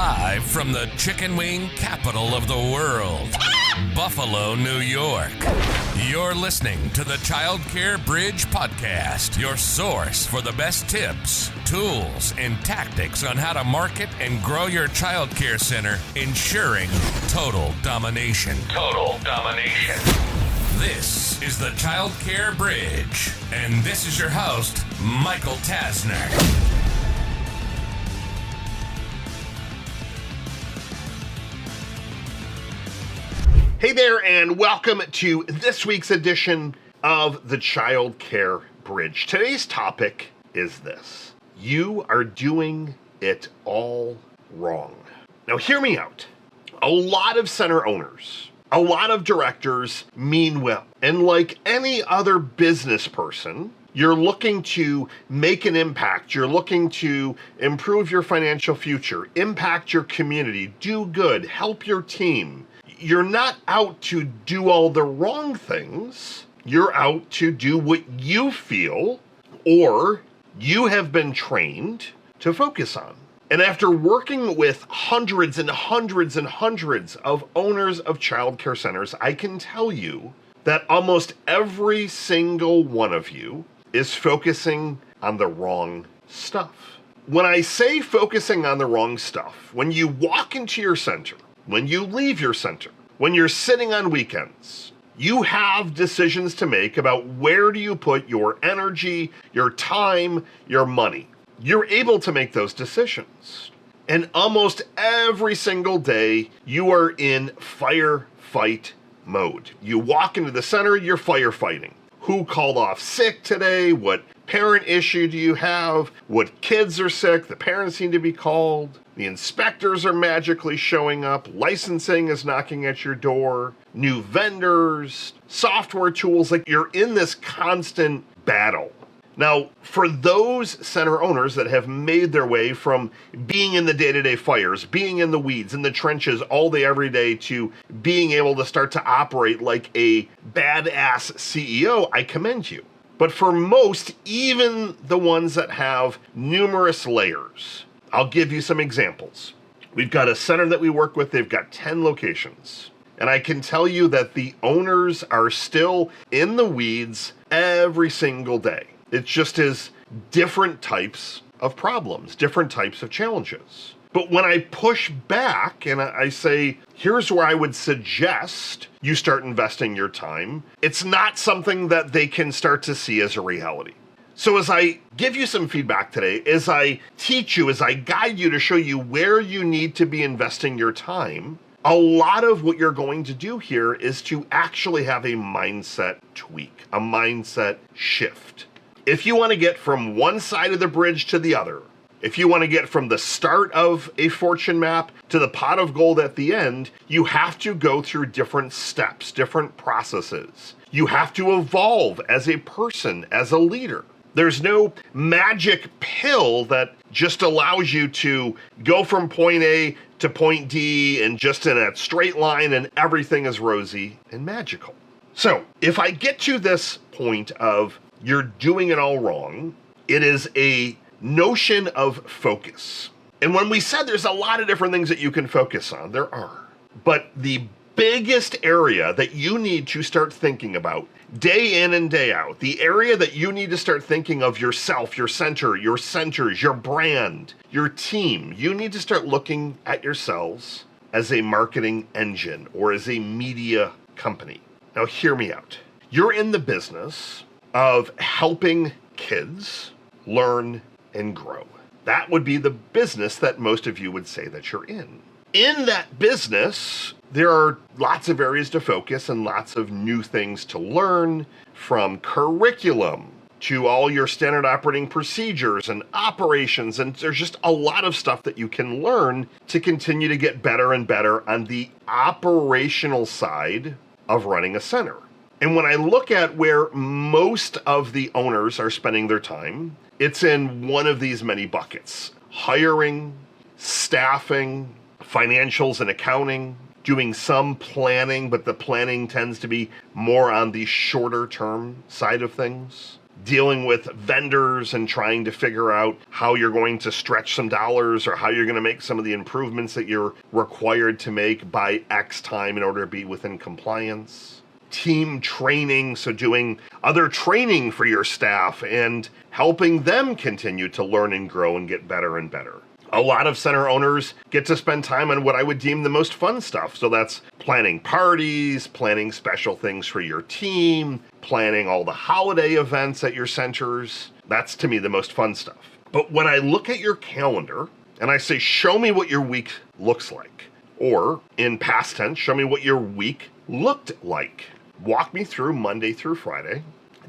Live from the chicken wing capital of the world, Buffalo, New York. You're listening to the Childcare Bridge podcast, your source for the best tips, tools, and tactics on how to market and grow your childcare center, ensuring total domination. Total domination. This is the Childcare Bridge, and this is your host, Michael Tasner. Hey there, and welcome to this week's edition of the Childcare Bridge. Today's topic is this: you are doing it all wrong. Now, hear me out. A lot of center owners, a lot of directors mean well. And like any other business person, you're looking to make an impact. You're looking to improve your financial future, impact your community, do good, help your team. You're not out to do all the wrong things. You're out to do what you feel or you have been trained to focus on. And after working with hundreds and hundreds and hundreds of owners of childcare centers, I can tell you that almost every single one of you is focusing on the wrong stuff. When I say focusing on the wrong stuff, when you walk into your center, when you leave your center, when you're sitting on weekends, you have decisions to make about where do you put your energy, your time, your money. You're able to make those decisions. And almost every single day, you are in firefight mode. You walk into the center, you're firefighting. Who called off sick today? What parent issue do you have? What kids are sick? The parents need to be called. The inspectors are magically showing up. Licensing is knocking at your door. New vendors, software tools, like you're in this constant battle. Now, for those center owners that have made their way from being in the day-to-day fires, being in the weeds, in the trenches all day, every day, to being able to start to operate like a badass CEO, I commend you. But for most, even the ones that have numerous layers, I'll give you some examples. We've got a center that we work with. They've got 10 locations. And I can tell you that the owners are still in the weeds every single day. It just is different types of problems, different types of challenges. But when I push back and I say, here's where I would suggest you start investing your time, it's not something that they can start to see as a reality. So as I give you some feedback today, as I teach you, as I guide you to show you where you need to be investing your time, a lot of what you're going to do here is to actually have a mindset tweak, a mindset shift. If you want to get from one side of the bridge to the other, if you want to get from the start of a fortune map to the pot of gold at the end, you have to go through different steps, different processes. You have to evolve as a person, as a leader. There's no magic pill that just allows you to go from point A to point D and just in a straight line and everything is rosy and magical. So if I get to this point of you're doing it all wrong, it is a notion of focus. And when we said there's a lot of different things that you can focus on, there are. But the biggest area that you need to start thinking about day in and day out, the area that you need to start thinking of yourself, your center, your centers, your brand, your team, you need to start looking at yourselves as a marketing engine or as a media company. Now, hear me out. You're in the business of helping kids learn and grow. That would be the business that most of you would say that you're in. In that business, there are lots of areas to focus and lots of new things to learn, from curriculum to all your standard operating procedures and operations. And there's just a lot of stuff that you can learn to continue to get better and better on the operational side of running a center. And when I look at where most of the owners are spending their time, it's in one of these many buckets: hiring, staffing, financials and accounting, doing some planning, but the planning tends to be more on the shorter term side of things. dealing with vendors and trying to figure out how you're going to stretch some dollars or how you're going to make some of the improvements that you're required to make by X time in order to be within compliance. Team training, so doing other training for your staff and helping them continue to learn and grow and get better and better. A lot of center owners get to spend time on what I would deem the most fun stuff. So that's planning parties, planning special things for your team, planning all the holiday events at your centers. That's to me the most fun stuff. But when I look at your calendar and I say, show me what your week looks like, or in past tense, show me what your week looked like. Walk me through Monday through Friday,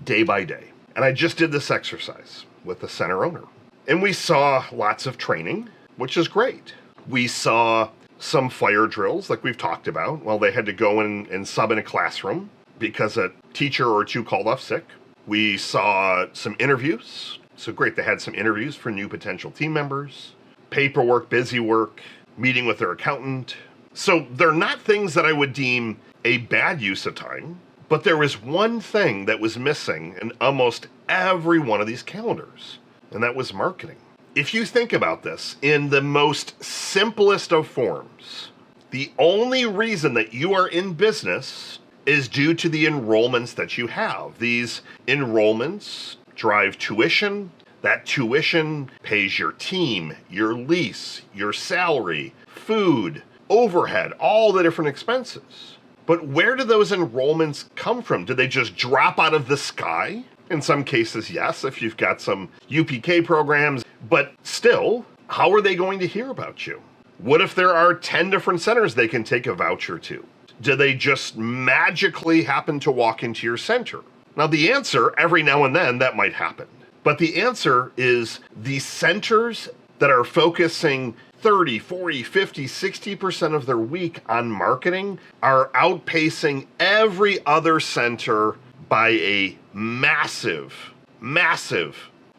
day by day. And I just did this exercise with the center owner. And we saw lots of training, which is great. We saw some fire drills like we've talked about. Well, they had to go in and sub in a classroom because a teacher or two called off sick. We saw some interviews. So great, they had some interviews for new potential team members. Paperwork, busy work, meeting with their accountant. So they're not things that I would deem a bad use of time, but there was one thing that was missing in almost every one of these calendars. And that was marketing. If you think about this in the most simplest of forms, the only reason that you are in business is due to the enrollments that you have. These enrollments drive tuition. That tuition pays your team, your lease, your salary, food, overhead, all the different expenses. But where do those enrollments come from? Do they just drop out of the sky? In some cases, yes, if you've got some UPK programs, but still, how are they going to hear about you? What if there are 10 different centers they can take a voucher to? Do they just magically happen to walk into your center? Now, the answer, every now and then, that might happen. But the answer is the centers that are focusing 30, 40, 50, 60% of their week on marketing are outpacing every other center by a massive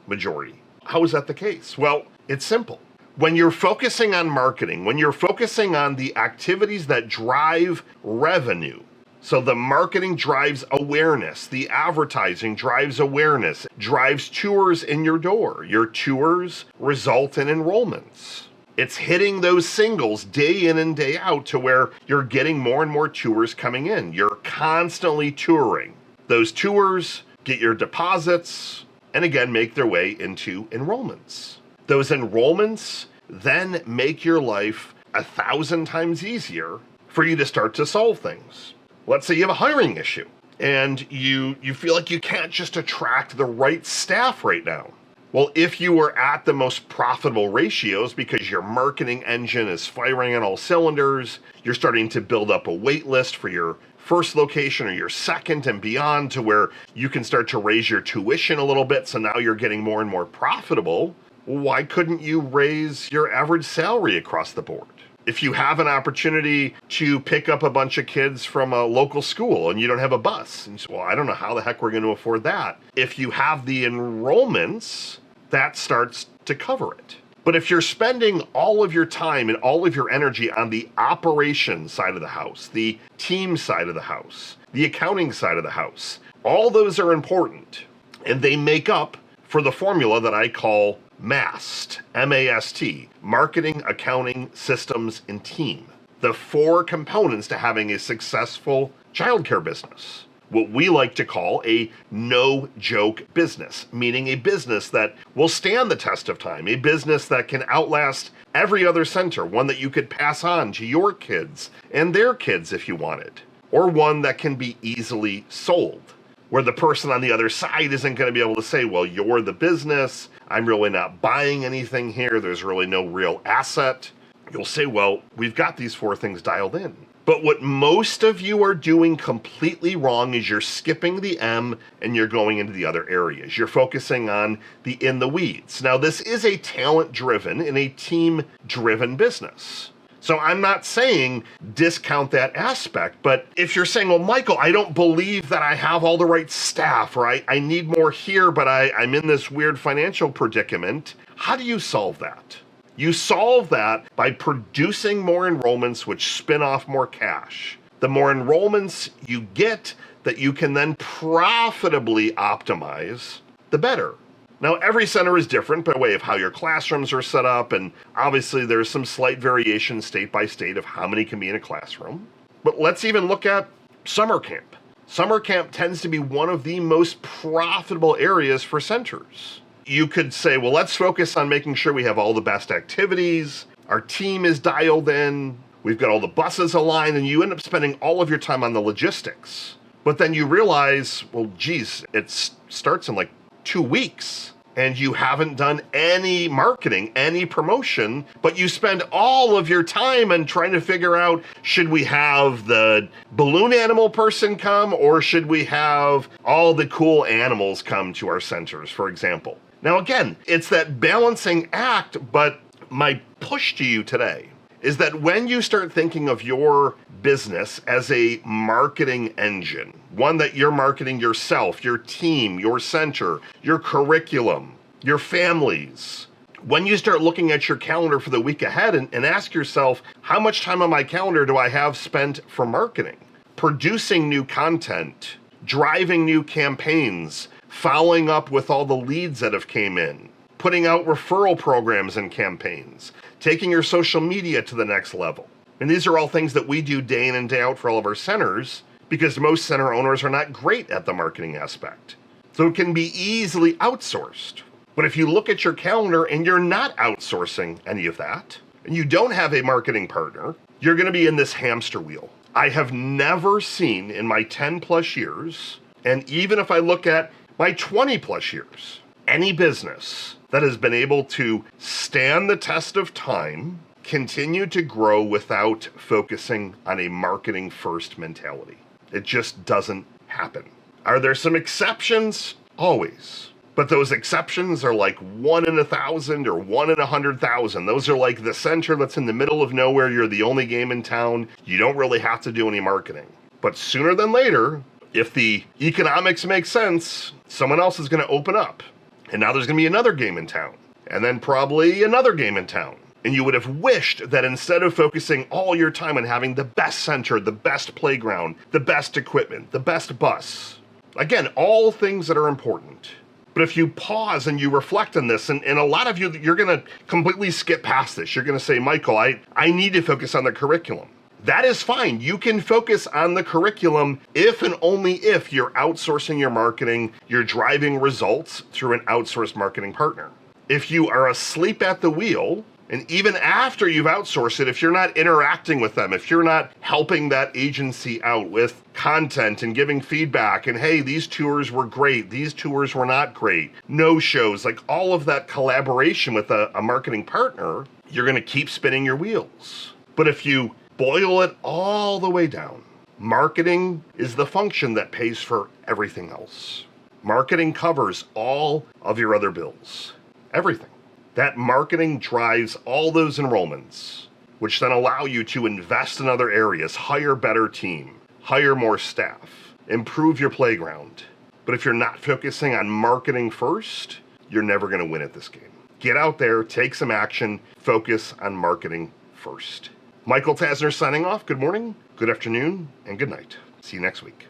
majority. How is that the case? Well, it's simple. When you're focusing on marketing, when you're focusing on the activities that drive revenue, so the marketing drives awareness, the advertising drives awareness, drives tours in your door. Your tours result in enrollments. It's hitting those singles day in and day out to where you're getting more and more tours coming in. You're constantly touring. Those tours get your deposits and again make their way into enrollments. Those enrollments then make your life 1,000 times easier for you to start to solve things. Let's say you have a hiring issue and you feel like you can't just attract the right staff right now. Well, if you were at the most profitable ratios because your marketing engine is firing on all cylinders, you're starting to build up a wait list for your first location or your second and beyond to where you can start to raise your tuition a little bit, so now you're getting more and more profitable, why couldn't you raise your average salary across the board? If you have an opportunity to pick up a bunch of kids from a local school and you don't have a bus, and you say, well, I don't know how the heck we're going to afford that. If you have the enrollments, that starts to cover it. But if you're spending all of your time and all of your energy on the operations side of the house, the team side of the house, the accounting side of the house, all those are important. And they make up for the formula that I call MAST, M-A-S-T, Marketing, Accounting, Systems, and Team. The 4 components to having a successful childcare business. What we like to call a no-joke business, meaning a business that will stand the test of time, a business that can outlast every other center, one that you could pass on to your kids and their kids if you wanted, or one that can be easily sold, where the person on the other side isn't going to be able to say, well, you're the business, I'm really not buying anything here, there's really no real asset. You'll say, well, we've got these 4 things dialed in. But what most of you are doing completely wrong is you're skipping the M and you're going into the other areas. You're focusing on the in the weeds. Now, this is a talent-driven and a team-driven business. So I'm not saying discount that aspect, but if you're saying, well, Michael, I don't believe that I have all the right staff, or I need more here, but I'm in this weird financial predicament, how do you solve that? You solve that by producing more enrollments, which spin off more cash. The more enrollments you get that you can then profitably optimize, the better. Now, every center is different by way of how your classrooms are set up, and obviously there's some slight variation state by state of how many can be in a classroom. But let's even look at summer camp. Summer camp tends to be one of the most profitable areas for centers. You could say, well, let's focus on making sure we have all the best activities, our team is dialed in, we've got all the buses aligned, and you end up spending all of your time on the logistics. But then you realize, well, geez, it starts in like 2 weeks. And you haven't done any marketing, any promotion, but you spend all of your time in trying to figure out, should we have the balloon animal person come, or should we have all the cool animals come to our centers, for example? Now, again, it's that balancing act, but my push to you today is that when you start thinking of your business as a marketing engine, one that you're marketing yourself, your team, your center, your curriculum, your families, when you start looking at your calendar for the week ahead and ask yourself, how much time on my calendar do I have spent for marketing? Producing new content, driving new campaigns, following up with all the leads that have came in, putting out referral programs and campaigns, taking your social media to the next level. And these are all things that we do day in and day out for all of our centers, because most center owners are not great at the marketing aspect. So it can be easily outsourced. But if you look at your calendar and you're not outsourcing any of that, and you don't have a marketing partner, you're going to be in this hamster wheel. I have never seen in my 10 plus years, and even if I look at my 20 plus years, any business that has been able to stand the test of time, continue to grow without focusing on a marketing first mentality. It just doesn't happen. Are there some exceptions? Always. But those exceptions are like 1 in 1,000 or 1 in 100,000. Those are like the center that's in the middle of nowhere. You're the only game in town. You don't really have to do any marketing. But sooner than later, if the economics make sense, someone else is going to open up. And now there's going to be another game in town. And then probably another game in town. And you would have wished that instead of focusing all your time on having the best center, the best playground, the best equipment, the best bus, again, all things that are important. But if you pause and you reflect on this, and a lot of you, you're going to completely skip past this. You're going to say, Michael, I need to focus on the curriculum. That is fine. You can focus on the curriculum if and only if you're outsourcing your marketing, you're driving results through an outsourced marketing partner. If you are asleep at the wheel, and even after you've outsourced it, if you're not interacting with them, if you're not helping that agency out with content and giving feedback, and hey, these tours were great, these tours were not great, no shows, like all of that collaboration with a marketing partner, you're going to keep spinning your wheels. But if you boil it all the way down, marketing is the function that pays for everything else. Marketing covers all of your other bills. Everything. That marketing drives all those enrollments, which then allow you to invest in other areas, hire better team, hire more staff, improve your playground. But if you're not focusing on marketing first, you're never going to win at this game. Get out there, take some action, focus on marketing first. Michael Tasner signing off. Good morning, good afternoon, and good night. See you next week.